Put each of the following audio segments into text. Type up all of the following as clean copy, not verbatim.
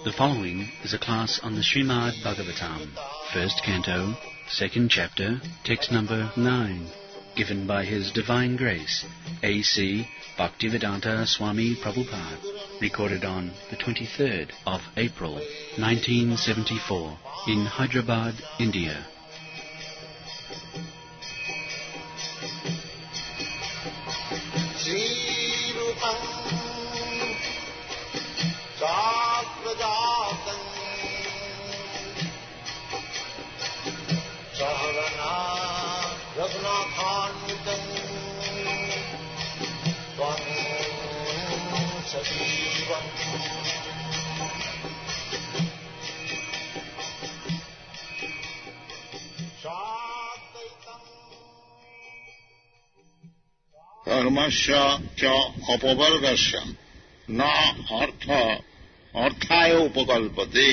The following is a class on the Śrīmad-Bhāgavatam, first canto, second chapter, text number 9, given by His Divine Grace, A.C. Bhaktivedanta Swami Prabhupada, recorded on the 23rd of April, 1974, in Hyderabad, India. धर्मस्य च अपवर्गस्य न अर्थाय उपकल्पते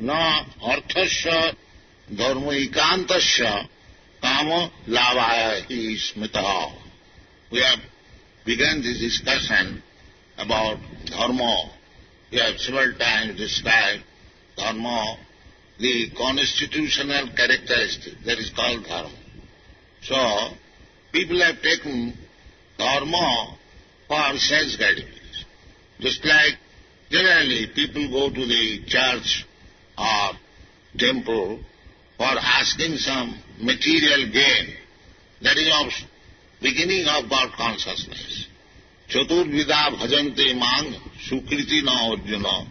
न अर्थस्य धर्मैकान्तस्य काम लाभाय हि स्मृतः. We have begun this discussion about dharma. We have several times described dharma, the constitutional characteristic that is called dharma. So, people have taken dharma for sense gratification. Just like generally people go to the church or temple for asking some material gain. That is of beginning of God consciousness. Chaturvida bhajante mang sukriti na arjuna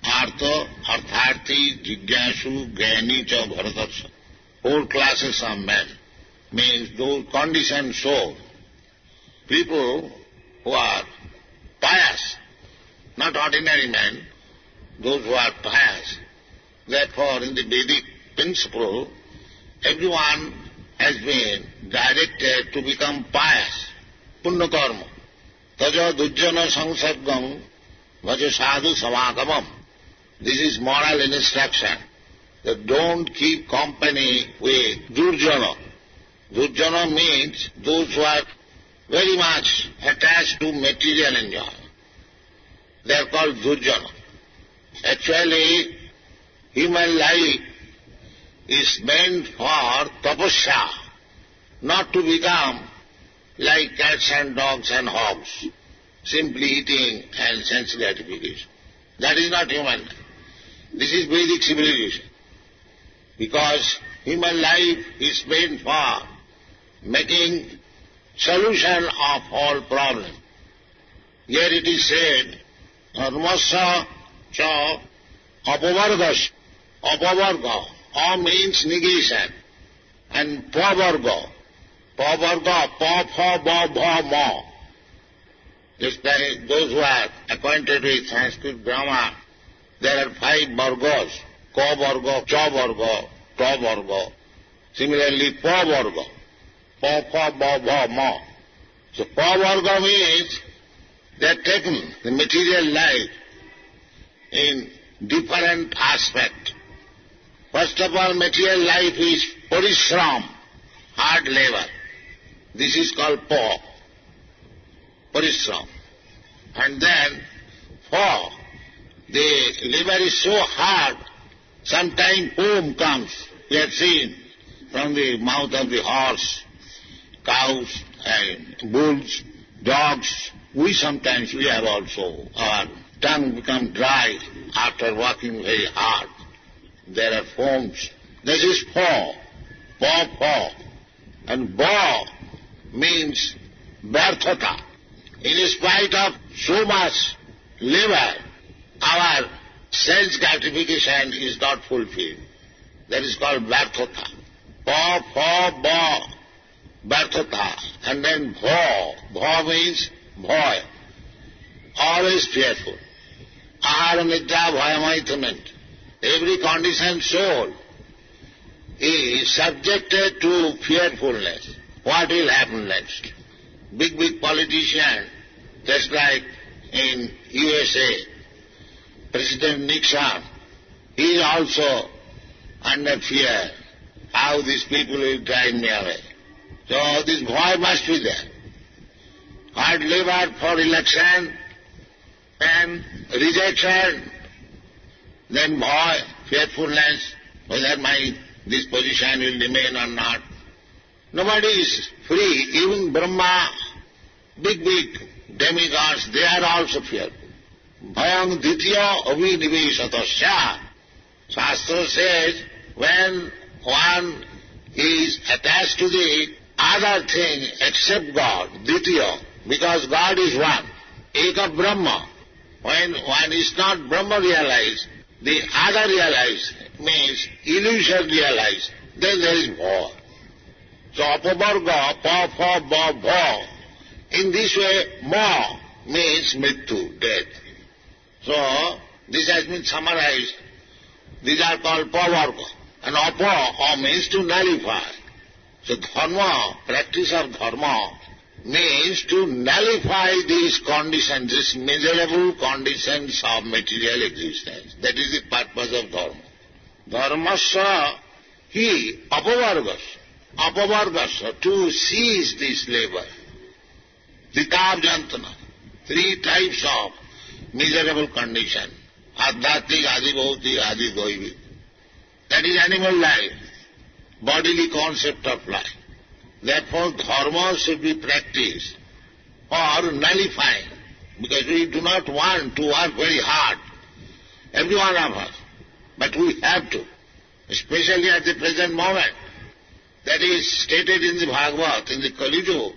artha artharthi jigyashu gyani cha bharatarsa. 4 classes of men, means those conditioned souls, people who are pious, not ordinary men, those who are pious. Therefore, in the Vedic principle, everyone has been directed to become pious. Punna karma. Taja dujjana sangsargam vaja sadhu samagamam. This is moral instruction, that don't keep company with durjana. Durjana means those who are very much attached to material enjoyment. They are called durjana. Actually, human life is meant for tapasya, not to become like cats and dogs and hogs, simply eating and sense gratification. That is not human life. This is Vedic civilization. Because human life is meant for making solution of all problems. Here it is said, dharmasya cha apavargasya. Apavarga. A means negation. And pavarga. Pavarga, pa, pha, ba, bha, ma. Just like those who are acquainted with Sanskrit grammar, there are 5 vargas. Ka varga, cha varga, ta varga. Similarly, pa varga. Pa, pha, ba, bha, ma. So pa varga means they have taken the material life in different aspects. First of all, material life is parishram, hard labor. This is called pa, parishram. And then, pha, the labor is so hard, sometimes foam comes. We have seen from the mouth of the horse, cows and bulls, dogs. We have also, our tongue becomes dry after working very hard. There are foams. This is pha, pa. And ba means vyarthata. In spite of so much labor, our sense gratification is not fulfilled. That is called vyarthata. Pa, pha, ba, vyarthata. And then bha means bhoy, always fearful. Ahara nidra bhayamaitament. Every conditioned soul is subjected to fearfulness. What will happen next? Big politician, just like in USA, President Nixon, he is also under fear. how these people will drive me away. So this boy must be there. Hard labor for election and rejection. Then boy, fearfulness, whether this position will remain or not. Nobody is free. Even Brahma, big demigods, they are also fearful. Bhayam ditya avinivesatasya. Shastra says, when one is attached to the other thing except God, ditya, because God is one, eka Brahma. When one is not Brahma realized, the other realized means illusion realized, then there is war. So apavarga, pa, fa, ba, bha. In this way, ma means mrityu, death. So this has been summarized. These are called pavarga. And apa means to nullify. So dharma, practice of dharma, means to nullify these conditions, these miserable conditions of material existence. That is the purpose of dharma. Dharmasya hi apavargasya, to cease this labor. Dhitav jantana, 3 types of miserable condition. Adhyatmik, adhibhautik, adhidoivik. That is animal life, bodily concept of life. Therefore, dharma should be practiced or nullifying, because we do not want to work very hard, every one of us. But we have to, especially at the present moment. That is stated in the Bhagavad, in the Kali Yuga.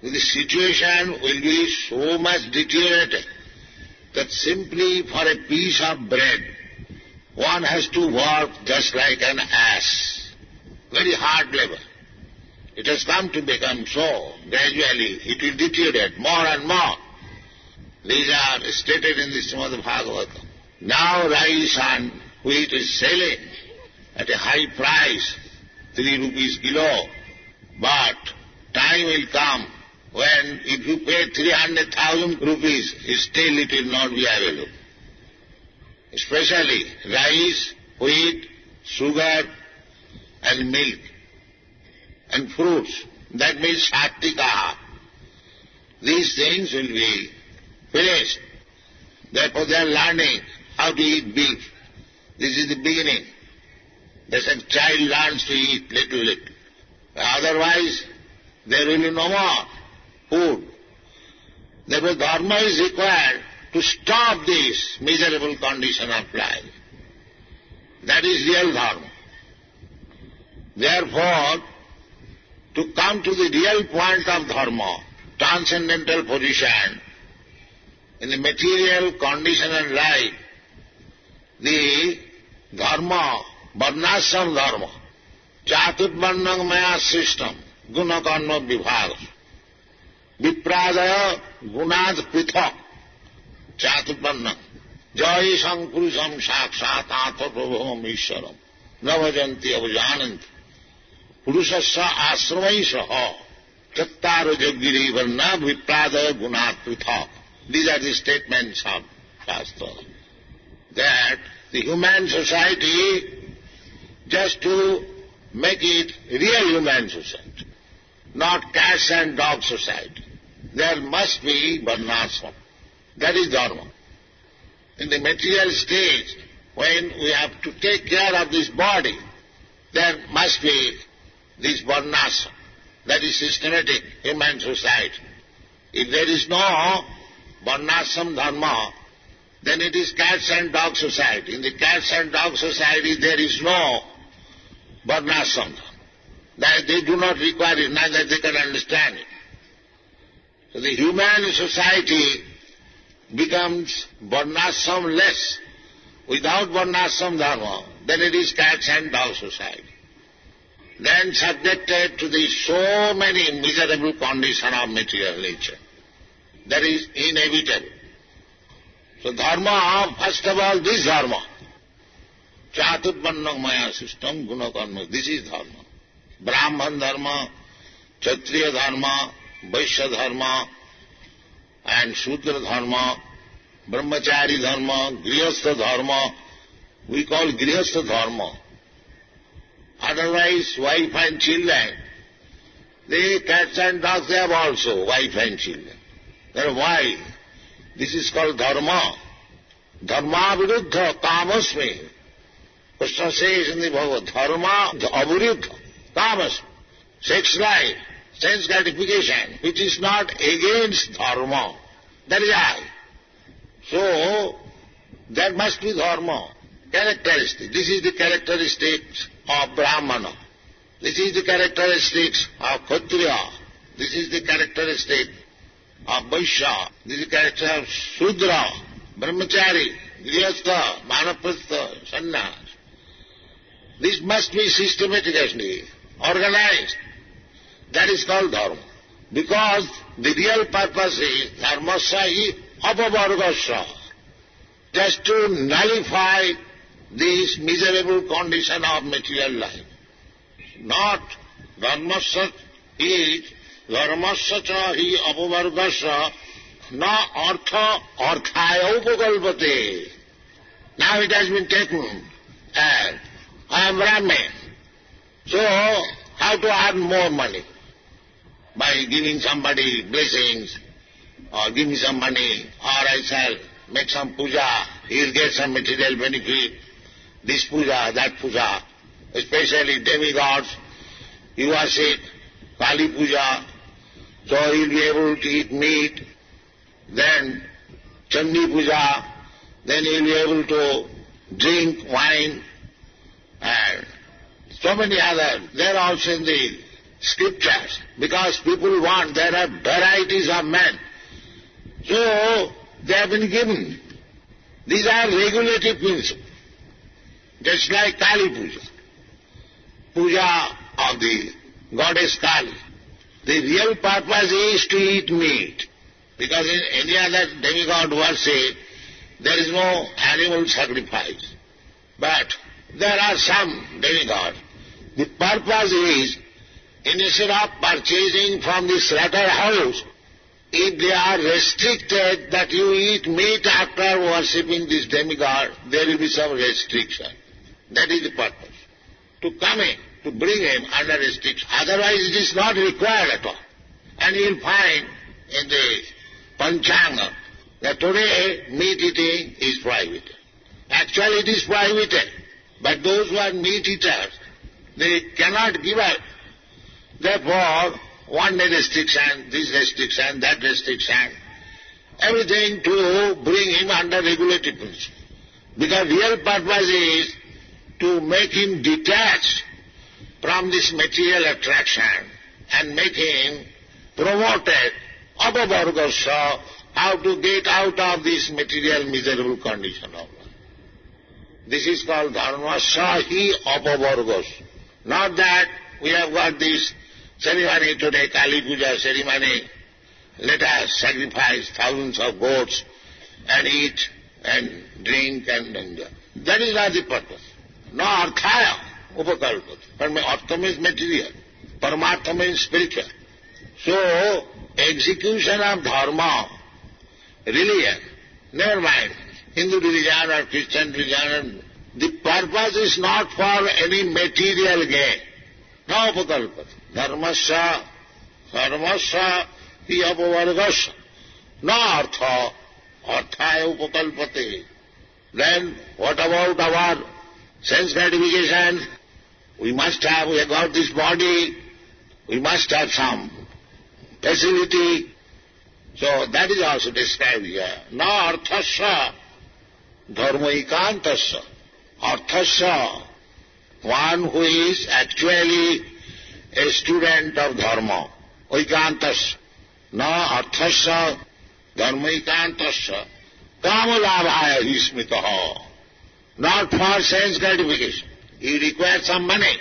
The situation will be so much deteriorated that simply for a piece of bread, one has to work just like an ass. Very hard labor. It has come to become so. Gradually it will deteriorate more and more. These are stated in the Śrīmad-Bhāgavatam. Now rice and wheat is selling at a high price, 3 rupees kilo. But time will come when if you pay 300,000 rupees, still it will not be available. Especially rice, wheat, sugar and milk and fruits. That means sattika. These things will be finished. Therefore they are learning how to eat beef. This is the beginning. As a child learns to eat little. Otherwise there will be no more food. Therefore dharma is required to stop this miserable condition of life. That is real dharma. Therefore, to come to the real point of dharma, transcendental position, in the material condition and life, the dharma, varnashram dharma, chaturvarnam maya system, guna karma vibhaga, vipradaya gunad prithak, chaturvarnam, jayesam purusham sakshat atma prabhavam ishwaram, navajanti avajananti, purusasya asramaisaha, chattaro jaggiri varna vipradaya gunad prithak. These are the statements of Shastra. That the human society, just to make it real human society, not cats and dog society, there must be varnashram. That is dharma. In the material stage, when we have to take care of this body, there must be this varnashram. That is systematic human society. If there is no varnashram dharma, then it is cats and dog society. In the cats and dog society there is no varnashram. They do not require it, neither they can understand it. So the human society becomes varnashram-less. Without varnashram dharma, then it is cats and dog society. Then subjected to the so many miserable conditions of material nature. That is inevitable. So dharma, first of all, this dharma. Chaturvarnam maya system, guna karma. This is dharma. Brahman dharma, Kshatriya dharma, Vaishya dharma, and Shudra dharma, Brahmachari dharma, Grihastha dharma. We call Grihastha dharma. Or Otherwise, wife and children, the cats and dogs, they have also wife and children. Then why? This is called dharma. Dharma viruddha tamasmi. Krishna says in the Bhagavad, dharma aviruddha tamasmi. Sex life, sense gratification, which is not against dharma. That is I. So, there must be dharma. Characteristic. This is the characteristics of Brahmana. This is the characteristics of Kshatriya. This is the characteristic of Vaishya. This is the character of Shudra, Brahmachari, Grihastha, Vanaprastha, Sannyas. This must be systematically organized. That is called dharma. Because the real purpose is dharmasya apavargasya. Just to nullify this miserable condition of material life. Not dharmasya is dharmasya cha hi apavargasya na artha arthaya upakalpate. Now it has been taken as I am Brahmin. So how to earn more money? By giving somebody blessings, or give me some money, or I shall make some puja, he will get some material benefit. This puja, that puja, especially demigods, you worship Kali puja, so he will be able to eat meat. Then Chandi puja, then he will be able to drink wine, and so many others. They are also in the scriptures, because people want, there are varieties of men. So, they have been given. These are regulative principles. Just like Kali Puja. Puja of the goddess Kali. The real purpose is to eat meat. Because in any other demigod worship, there is no animal sacrifice. But there are some demigods. The purpose is, instead of purchasing from the slaughterhouse, if they are restricted that you eat meat after worshipping this demigod, there will be some restriction. That is the purpose. To come in, to bring him under restriction. Otherwise it is not required at all. And you will find in the Panchanga that today meat eating is prohibited. Actually it is prohibited. But those who are meat eaters, they cannot give up. Therefore, one restriction, this restriction, that restriction, everything to bring him under regulative principle. Because real purpose is to make him detached from this material attraction and make him promoted apavargasya, how to get out of this material miserable condition of life. This is called dharmasya hi apavargasya. Not that we have got this ceremony today, Kali Puja ceremony, let us sacrifice thousands of goats and eat and drink and enjoy. That is not the purpose. No arthaya upakalpata. But artha means material, paramartha means spiritual. So, execution of dharma, religion, never mind, Hindu religion or Christian religion, the purpose is not for any material gain. No upakalpata. Dharmasya hi apavargasya. No artha arthaya upakalpate. Then what about our sense gratification? We must have, we have got this body, we must have some facility. So that is also described here. Na arthasya dharma iyanKṛṣṇa. Arthasya, one who is actually a student of dharma. IyanKṛṣṇa. Na arthasya dharma iyanKṛṣṇa. Kamalabhaya ismitaha. Not for sense gratification. You require some money.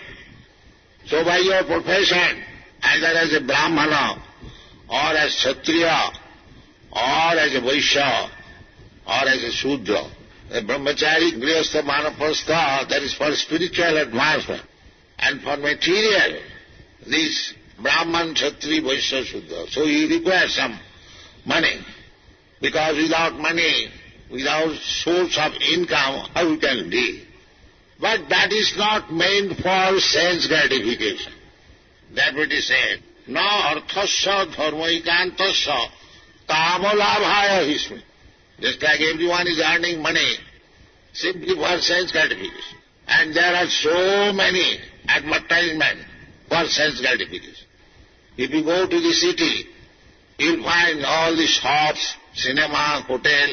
So by your profession, either as a Brahmana, or as Kshatriya, or as a Vaishya, or as a Shudra, a Brahmachari, Grihastha, Vanaprastha, that is for spiritual advancement. And for material, this Brahman, Kshatri, Vaishya, Shudra. So you require some money. Because without money, without source of income, how you can live? But that is not meant for sense gratification. That what he said. Na arthasya dharmaikantasya kamalabhaya hismi. Just like everyone is earning money simply for sense gratification. And there are so many advertisements for sense gratification. If you go to the city, you'll find all the shops, cinema, hotel,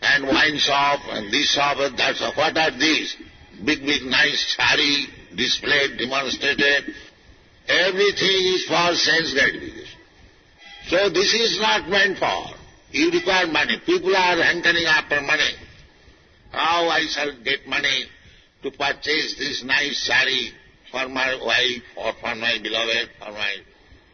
and wine shop, and this shop and that shop. What are these? Big, nice sari displayed, demonstrated. Everything is for sense gratification. So this is not meant for. You require money. People are hankering after money. How I shall get money to purchase this nice sari for my wife or for my beloved, for my...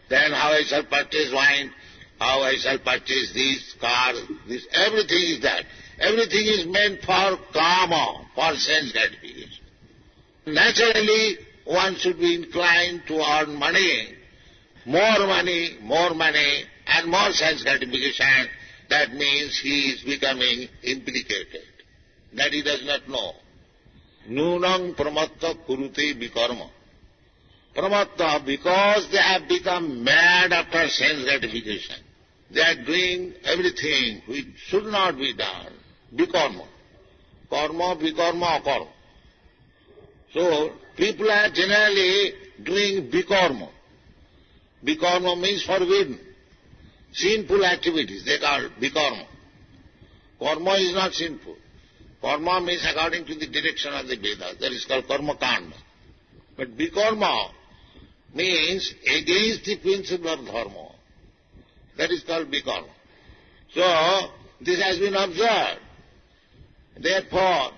Then how I shall purchase wine, how I shall purchase this car, this, everything is that. Everything is meant for kama, for sense gratification. Naturally, one should be inclined to earn money, and more sense gratification. That means he is becoming implicated. That he does not know. Nunang pramatta kurute vikarma. Pramatta, because they have become mad after sense gratification. They are doing everything which should not be done. Vikarma. Karma, vikarma, akarma. So, people are generally doing vikarma. Vikarma means forbidden. Sinful activities, they call vikarma. Karma is not sinful. Karma means according to the direction of the Vedas. That is called karma kanda. But vikarma means against the principle of dharma. That is called vikarma. So, this has been observed. Therefore,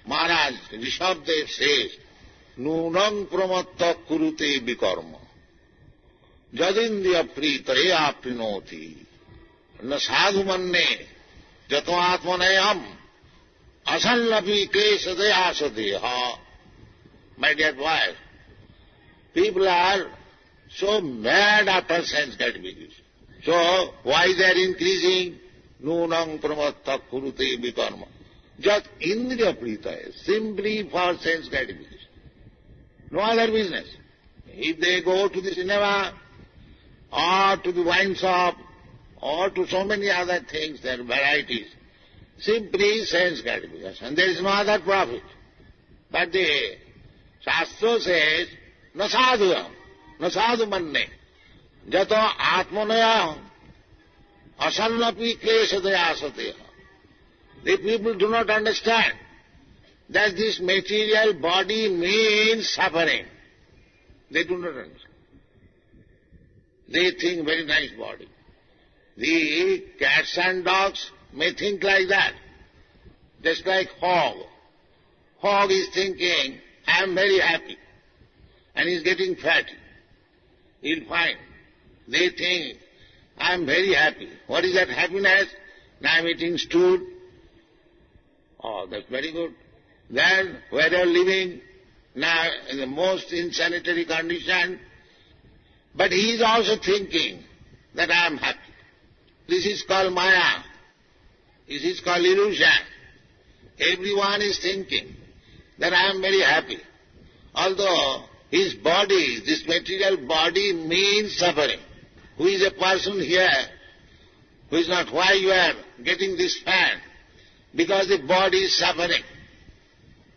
Maharaj Rishabdev says, Nunang pramatta kurute vikarma. Jadindriya pritaya aprinoti. Na sadhu manne jato atmanayam asallapi klesade asadeha. My dear wife, people are so mad after sense gratification. So, why they are increasing? Nunang pramatta kurute vikarma. Just indriya pritaya, simply for sense gratification. No other business. If they go to the cinema, or to the wine shop, or to so many other things, there are varieties, simply sense gratification. There is no other profit. But the Shastra says, na sadhu manne, jato atmanaya asallapi klesade asateha. The people do not understand that this material body means suffering. They do not understand. They think very nice body. The cats and dogs may think like that. Just like hog. Hog is thinking, I am very happy. And he is getting fat. He will find. They think, I am very happy. What is that happiness? Now I am eating stool. Oh, that's very good. Then, where you are living, now in the most insanitary condition, but he is also thinking that I am happy. This is called maya. This is called illusion. Everyone is thinking that I am very happy. Although his body, this material body means suffering. Who is a person here who is not? Why you are getting this fan? Because the body is suffering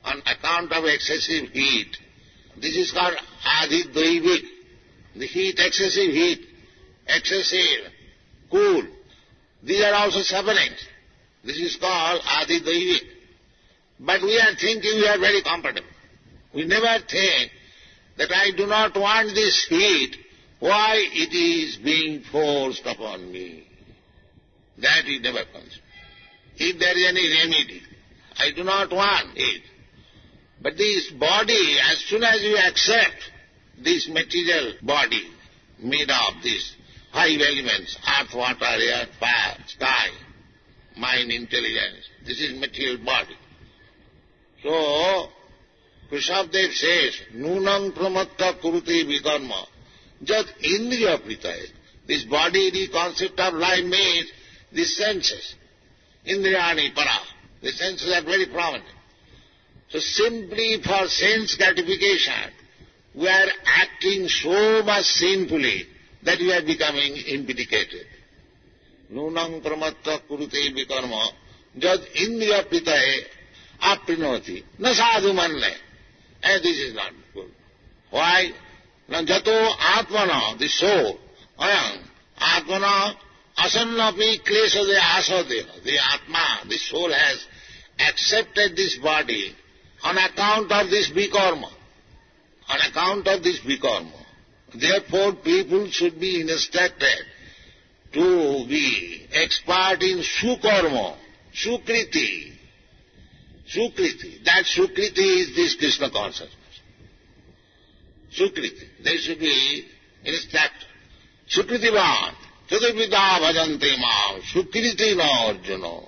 on account of excessive heat. This is called adhidaivik. The heat, excessive, cool. These are also sufferings. This is called adhidaivik. But we are thinking we are very comfortable. We never think that I do not want this heat. Why it is being forced upon me? That we never consider. If there is any remedy, I do not want it. But this body, as soon as you accept this material body made of these five elements, earth, water, air, fire, sky, mind, intelligence, this is material body. So, Rishabdev says, Nunang pramatta kurute vikarma, jat indriya pritaya. This body, the concept of life means the senses. Indriyani para. The senses are very prominent. So simply for sense gratification, we are acting so much sinfully that we are becoming impedicated. Nunam pramatta kurute vikarma jad indriya pritaye aprinoti na sadhu manne. And this is not good. Why? Na jato atmana, the soul, atmana asannapi klesade asadeha. The atma, the soul has accepted this body on account of this vikarma. On account of this vikarma. Therefore, people should be instructed to be expert in sukarma, sukriti. Sukriti. That sukriti is this Krishna consciousness. Sukriti. They should be instructed. Sukritivan. Chadavida bhajante mam. Sukriti na arjuna.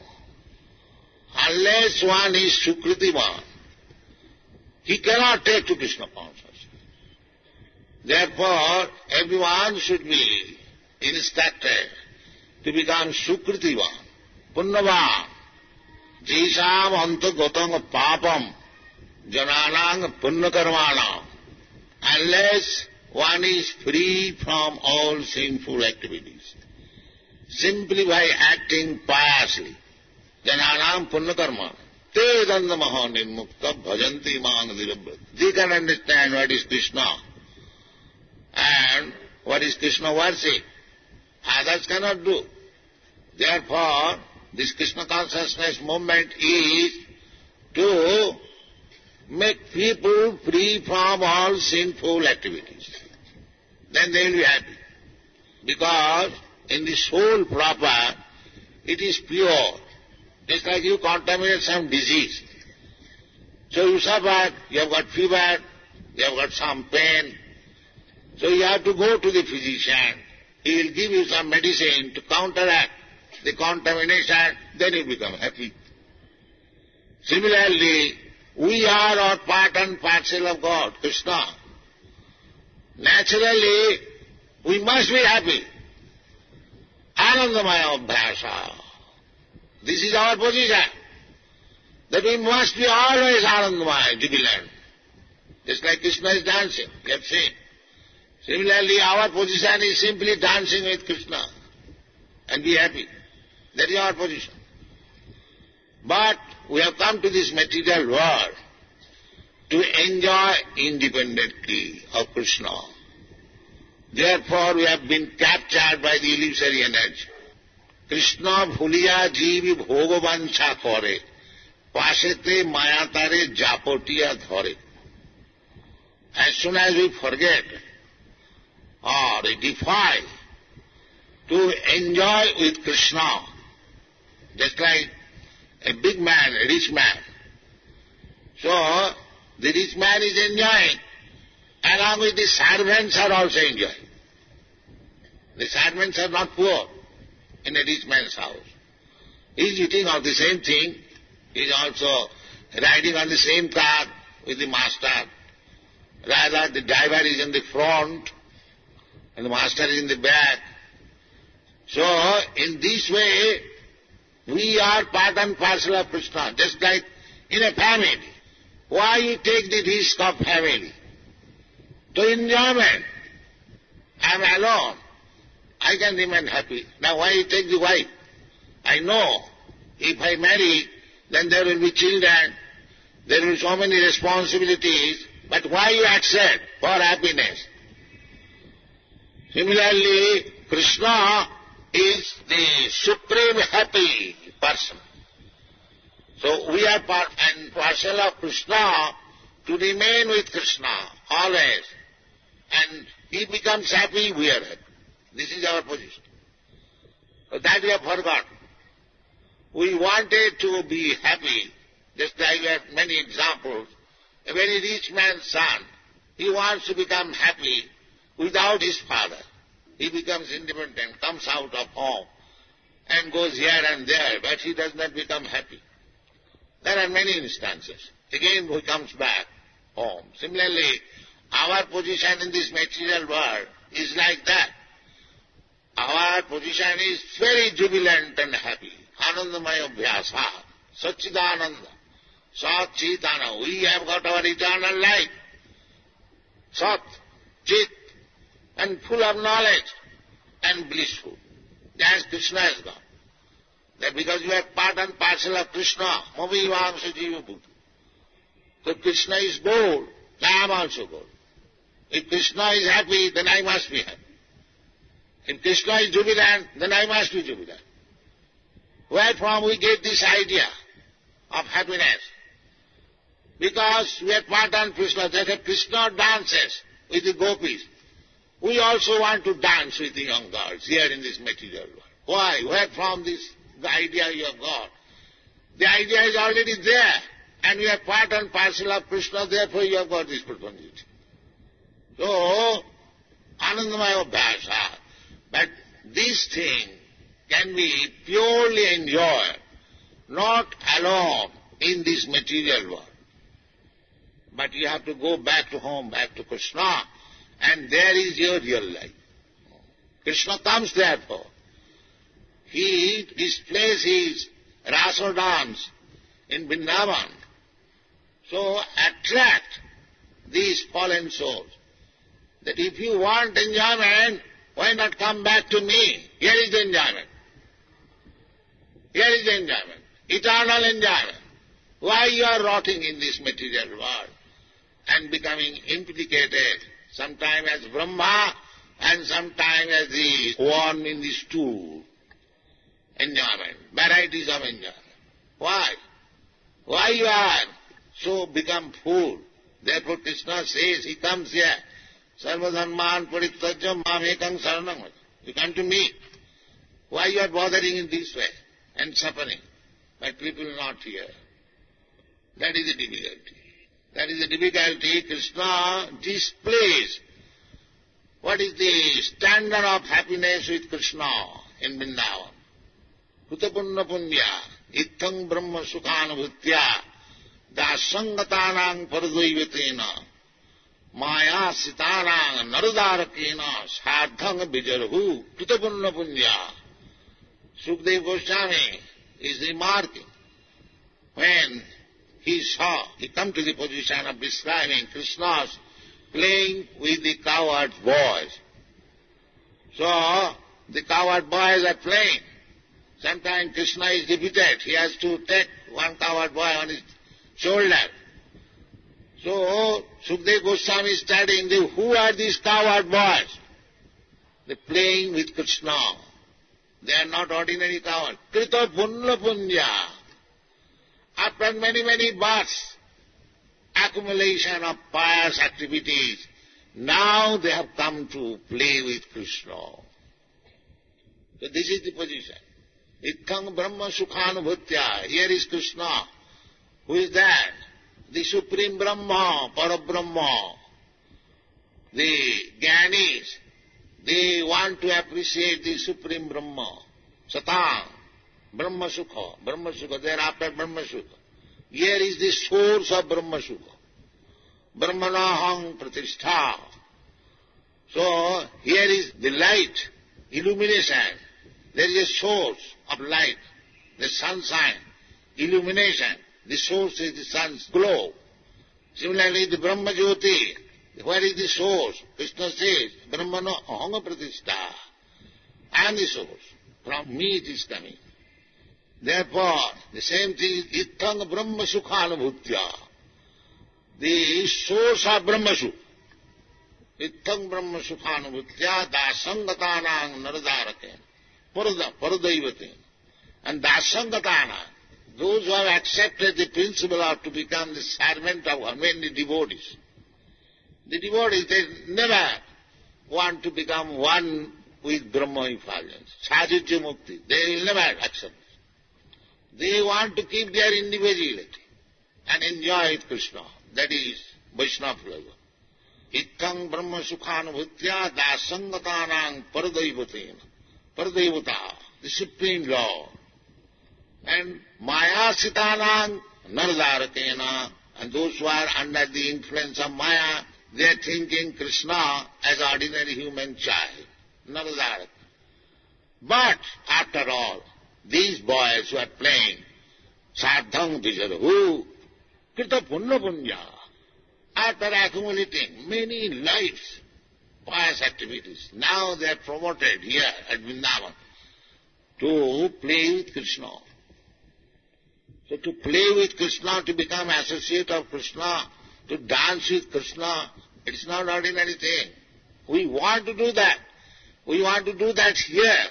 Unless one is sukritivan, he cannot take to Krishna consciousness. Therefore, everyone should be instructed to become sukritivan, punnavan, jisam anta gotang papam, jananang punnakarmanam. Unless one is free from all sinful activities, simply by acting piously, jananang punnakarmanam. Te dandamaha nirmukta bhajanti mang dirabhat. They can understand what is Krishna and what is Krishna worship. Others cannot do. Therefore, this Krishna consciousness movement is to make people free from all sinful activities. Then they will be happy. Because in the soul proper, it is pure. Just like you contaminate some disease. So you suffer, you have got fever, you have got some pain. So you have to go to the physician. He will give you some medicine to counteract the contamination, then you become happy. Similarly, we are all part and parcel of God, Krishna. Naturally, we must be happy. Anandamaya abhyasa. This is our position, that we must be always Anandamaya, jubilant. Just like Krishna is dancing, you have seen. Similarly, our position is simply dancing with Krishna and be happy. That is our position. But we have come to this material world to enjoy independently of Krishna. Therefore, we have been captured by the illusory energy. Krishna bhuliya jivi bhogovancha kore, pasete mayatare japotiya dhare. As soon as we forget or defy to enjoy with Krishna, just like a big man, a rich man. So, the rich man is enjoying, along with the servants are also enjoying. The servants are not poor in a rich man's house. He is eating of the same thing, he is also riding on the same car with the master. Rather, the driver is in the front and the master is in the back. So, in this way, we are part and parcel of Krishna, just like in a family. Why you take the risk of family? To enjoyment. I am alone. I can remain happy. Now why you take the wife? I know if I marry, then there will be children, there will be so many responsibilities, but why you accept for happiness? Similarly, Krishna is the supreme happy person. So we are part and parcel of Krishna to remain with Krishna always. And he becomes happy, we are happy. This is our position. So that we have forgotten. We wanted to be happy, just like we have many examples. A very rich man's son, he wants to become happy without his father. He becomes independent, comes out of home and goes here and there, but he does not become happy. There are many instances. Again he comes back home. Similarly, our position in this material world is like that. Our position is very jubilant and happy. Anandamaya abhyasa, Satchidananda. Sat, Chit, Ananda. We have got our eternal life. Sat, Chit, and full of knowledge and blissful. As Krishna has got. That because you are part and parcel of Krishna, Mavi Vamsa Jiva Bhuta. So Krishna is gold, I am also gold. If Krishna is happy, then I must be happy. If Krishna is jubilant, then I must be jubilant. Where from we get this idea of happiness? Because we are part and Krishna. That if Krishna dances with the gopis, we also want to dance with the young girls here in this material world. Why? Where from this the idea you have got? The idea is already there, and we are part and parcel of Krishna, therefore you have got this propensity. So, Anandamaya Bhasa. But this thing can be purely enjoyed, not alone in this material world. But you have to go back to home, back to Krishna, and there is your real life. Krishna comes therefore. He displays his rasa dance in Vrindavan. So attract these fallen souls. That if you want enjoyment, why not come back to me? Here is the enjoyment. Here is the enjoyment. Eternal enjoyment. Why you are rotting in this material world and becoming implicated, sometime as Brahma and sometime as the worm in the stool? Enjoyment, varieties of enjoyment. Why? Why you are so become fool? Therefore Krishna says, he comes here, Sarvadharman parittajya mamekam saranam. You come to me. Why you are bothering in this way and suffering? But people not hear. That is the difficulty. That is the difficulty. Krishna displays what is the standard of happiness with Krishna in Vrindavan. Kutapunna punya, ittang brahma sukhanubhutya, dasangatanang paradaivatena, maya sitanang naradarakena, sardhang bijarhu, kutapunna punya. Sukadeva Goswami is remarking, when he saw, he come to the position of describing Krishna's playing with the cowherd boys. So, the cowherd boys are playing. Sometimes Krishna is defeated. He has to take one cowherd boy on his shoulder. So, Sukadeva Goswami is studying, who are these cowherd boys? They are playing with Krishna. They are not ordinary cowards. Krita punna punya. After many, many births, accumulation of pious activities, now they have come to play with Krishna. So this is the position. Ittang Brahma Sukhanubhutya. Here is Krishna. Who is that? The Supreme Brahma, Parabrahma. The Jnanis, they want to appreciate the Supreme Brahma. Satang, Brahma Sukha, thereafter Brahma Sukha. Here is the source of Brahma Sukha. Brahmanaham Pratishtha. So, here is the light, illumination. There is a source of light, the sunshine, illumination. The source is the sun's glow. Similarly, the Brahma Jyoti, where is the source? Krishna says, Brahmano ahanga pratishtha. I am the source. From me it is coming. Therefore, the same thing is Ittang Brahma Sukhanubhutya. The source of Brahma Sukha. Ittang Brahma Sukhanubhutya dasangatanang naradarakena. Paradaivatena. And dasangatana, those who have accepted the principle of to become the servant of many devotees. The devotees, they never want to become one with Brahma effulgence. Sajitya Mukti, they will never accept. They want to keep their individuality and enjoy with Krishna. That is Vaishnava flavor. Ittang Brahma Sukhanubhutya dasangatanang paradaivatena. Paradevata, the Supreme Lord. And Maya Sitanang Naradarakena, and those who are under the influence of Maya, they are thinking Krishna as ordinary human child. Naradarak. But after all, these boys who are playing Sardhang Vijarhu, Krita Punna Punya. After accumulating many lives, pious activities, now they are promoted here at Vrindavan to play with Krishna. So to play with Krishna, to become associate of Krishna, to dance with Krishna, it's not ordinary thing. We want to do that. We want to do that here.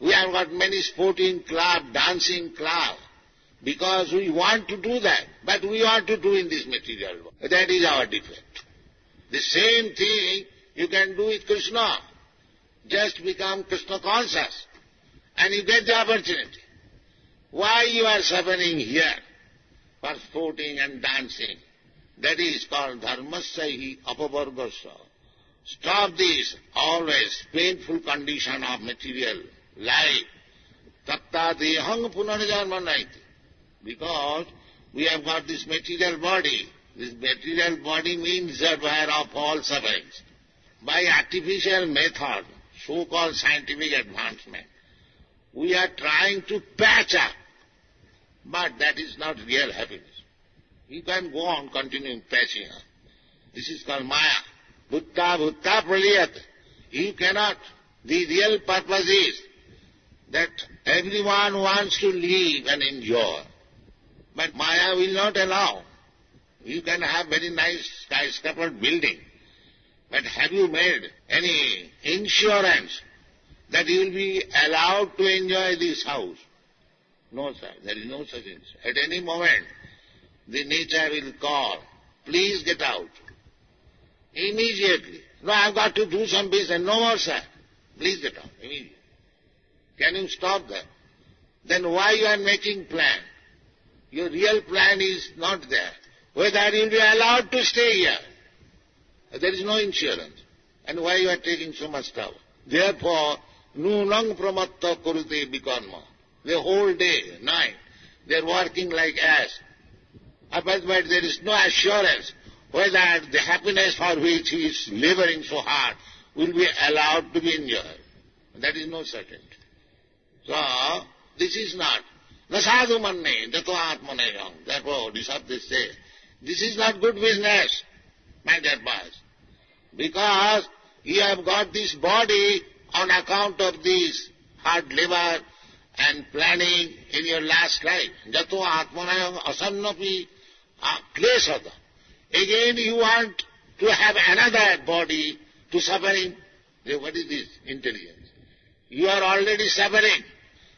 We have got many sporting club, dancing club, because we want to do that. But we want to do in this material world. That is our defect. The same thing you can do with Krishna. Just become Krishna conscious, and you get the opportunity. Why you are suffering here for sporting and dancing? That is called dharmasya hi apavargasya. Stop this always painful condition of material life. Tatta dehang punarjanma naiti. Because we have got this material body. This material body means reservoir of all sufferings. By artificial method, so-called scientific advancement, we are trying to patch up. But that is not real happiness. You can go on continuing patching up. This is called Maya. Bhutta bhutta praliyat. You cannot. The real purpose is that everyone wants to live and enjoy. But Maya will not allow. You can have very nice skyscraper building. But have you made any insurance that you will be allowed to enjoy this house? No, sir. There is no such insurance. At any moment, the nature will call, please get out. Immediately. No, I've got to do some business. No more, sir. Please get out. Immediately. Can you stop that? Then why you are making plan? Your real plan is not there. Whether you will be allowed to stay here. There is no insurance. And why you are taking so much trouble? Therefore, nunang pramatta kurute bikarma. The whole day, night, they are working like ass. But there is no assurance whether the happiness for which he is laboring so hard will be allowed to be enjoyed. That is no certainty. So, this is not. Nasadu manne, jato atmane yang. Therefore, they say, this is not good business, my dear boys. Because you have got this body on account of this hard labor and planning in your last life. Jato atmanayam asannapi klesada. Again you want to have another body to suffering. What is this? Intelligence. You are already suffering.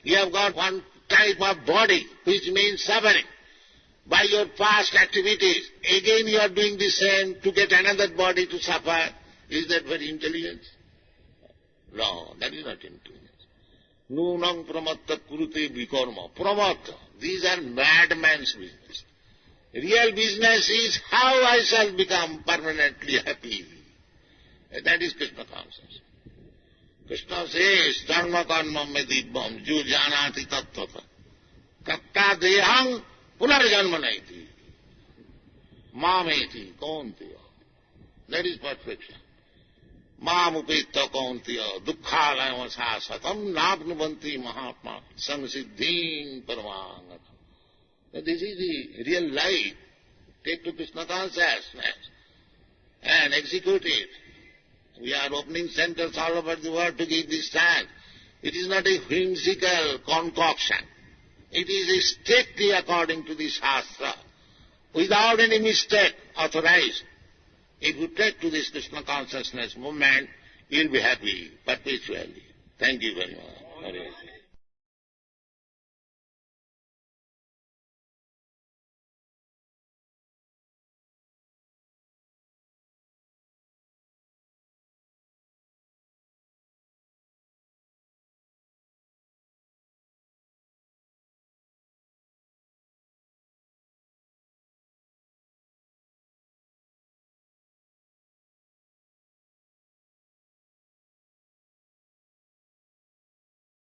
You have got one type of body which means suffering. By your past activities, again you are doing the same to get another body to suffer. Is that very intelligence? No, that is not intelligence. Nunang pramatta kurute vikarma. Pramatta. These are madman's business. Real business is how I shall become permanently happy. That is Krishna consciousness. Krishna says, Dharma karma me dibbam, ju janati tattvata. Tatta dehang punarjanma naiti. Mameti kauntiya. That is perfection. Mamupetta kauntiya, dukkhalayam sasatam, napnubanti mahatma, samsiddhim paramangata. This is the real life. Take to Krishna consciousness and execute it. We are opening centers all over the world to give this thanks. It is not a whimsical concoction. It is strictly according to the Shastra, without any mistake, authorized. If you take to this Krishna consciousness movement, you will be happy perpetually. Thank you very much.